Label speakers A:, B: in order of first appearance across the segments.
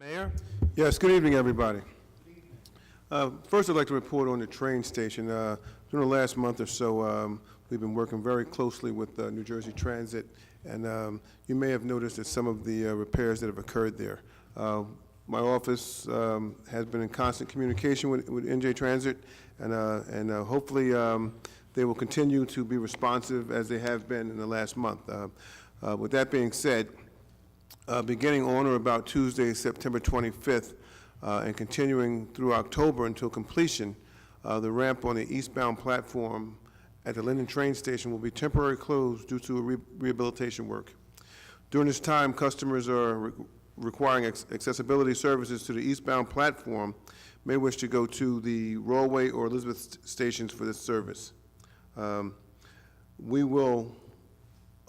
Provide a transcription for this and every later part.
A: Mayor?
B: Yes, good evening, everybody. First, I'd like to report on the train station. During the last month or so, we've been working very closely with New Jersey Transit, and you may have noticed that some of the repairs that have occurred there. My office has been in constant communication with NJ Transit, and hopefully they will continue to be responsive as they have been in the last month. With that being said, beginning on or about Tuesday, September 25th, and continuing through October until completion, the ramp on the eastbound platform at the Linden train station will be temporarily closed due to rehabilitation work. During this time, customers are requiring accessibility services to the eastbound platform may wish to go to the Rollway or Elizabeth stations for this service. We will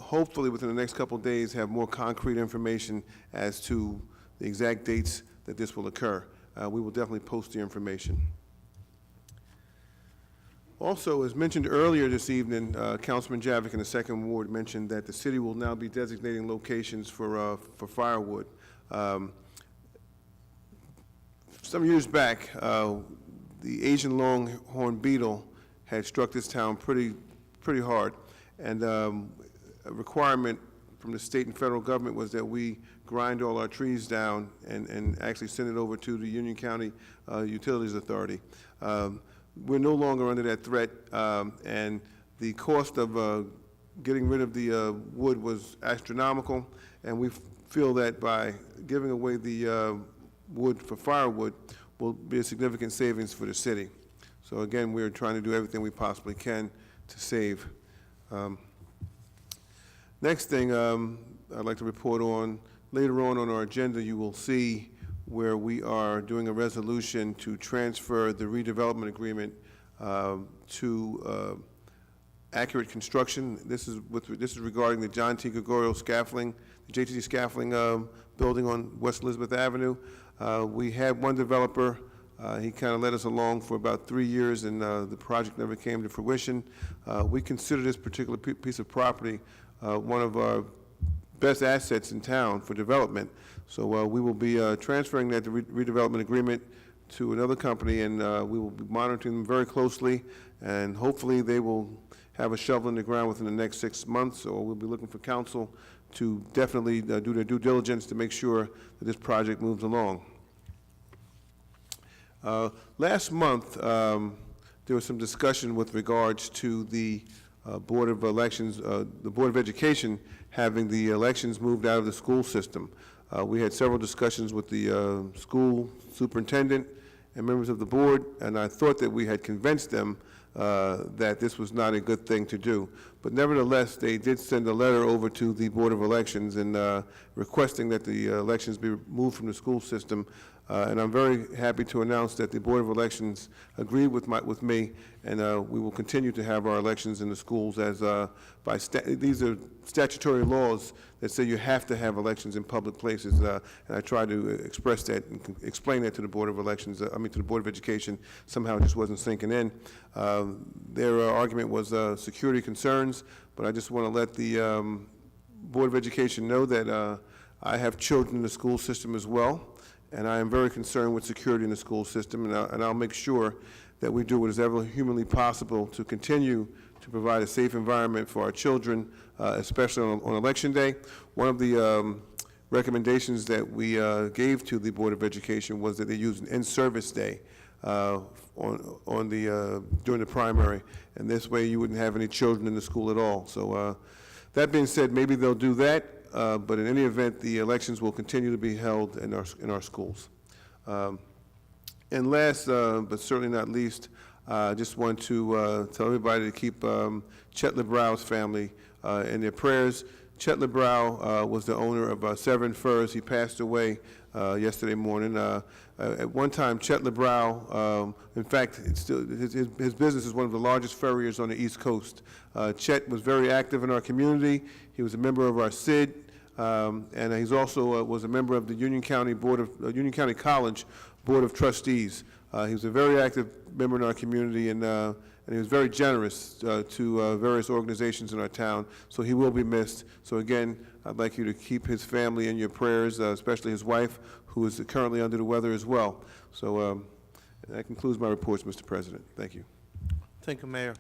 B: hopefully within the next couple of days have more concrete information as to the exact dates that this will occur. We will definitely post the information. Also, as mentioned earlier this evening, Councilman Javik in the 2nd Ward mentioned that the city will now be designating locations for firewood. Some years back, the Asian longhorn beetle had struck this town pretty hard, and a requirement from the state and federal government was that we grind all our trees down and actually send it over to the Union County Utilities Authority. We're no longer under that threat, and the cost of getting rid of the wood was astronomical, and we feel that by giving away the wood for firewood will be a significant savings for the city. So again, we're trying to do everything we possibly can to save. Next thing I'd like to report on, later on our agenda you will see where we are doing a resolution to transfer the redevelopment agreement to Accurate Construction. This is regarding the John T. Gregorio scaffolding, the JTC scaffolding building on West Elizabeth Avenue. We had one developer. He kind of led us along for about 3 years, and the project never came to fruition. We consider this particular piece of property one of our best assets in town for development. So we will be transferring that redevelopment agreement to another company, and we will be monitoring them very closely, and hopefully they will have a shovel in the ground within the next 6 months, or we'll be looking for council to definitely do their due diligence to make sure that this project moves along. Last month, there was some discussion with regards to the Board of Elections, the Board of Education having the elections moved out of the school system. We had several discussions with the school superintendent and members of the board, and I thought that we had convinced them that this was not a good thing to do. But nevertheless, they did send a letter over to the Board of Elections and requesting that the elections be moved from the school system. And I'm very happy to announce that the Board of Elections agreed with me, and we will continue to have our elections in the schools as these are statutory laws that say you have to have elections in public places, and I try to express that and explain that to the Board of Elections, to the Board of Education. Somehow it just wasn't sinking in. Their argument was security concerns, but I just want to let the Board of Education know that I have children in the school system as well, and I am very concerned with security in the school system, and I'll make sure that we do what is ever humanly possible to continue to provide a safe environment for our children, especially on Election Day. One of the recommendations that we gave to the Board of Education was that they use an in-service day during the primary, and this way you wouldn't have any children in the school at all. So that being said, maybe they'll do that. But in any event, the elections will continue to be held in our schools. And last, but certainly not least, I just want to tell everybody to keep Chet LeBrow's family in their prayers. Chet LeBrow was the owner of Severn Furs. He passed away yesterday morning. At one time, Chet LeBrow, in fact, it's still, his business is one of the largest furriers on the East Coast. Chet was very active in our community. He was a member of our SID, and he's also was a member of the Union County College Board of Trustees. He was a very active member in our community, and he was very generous to various organizations in our town, so he will be missed. So again, I'd like you to keep his family in your prayers, especially his wife, who is currently under the weather as well. So that concludes my reports, Mr. President. Thank you.
A: Thank you, Mayor.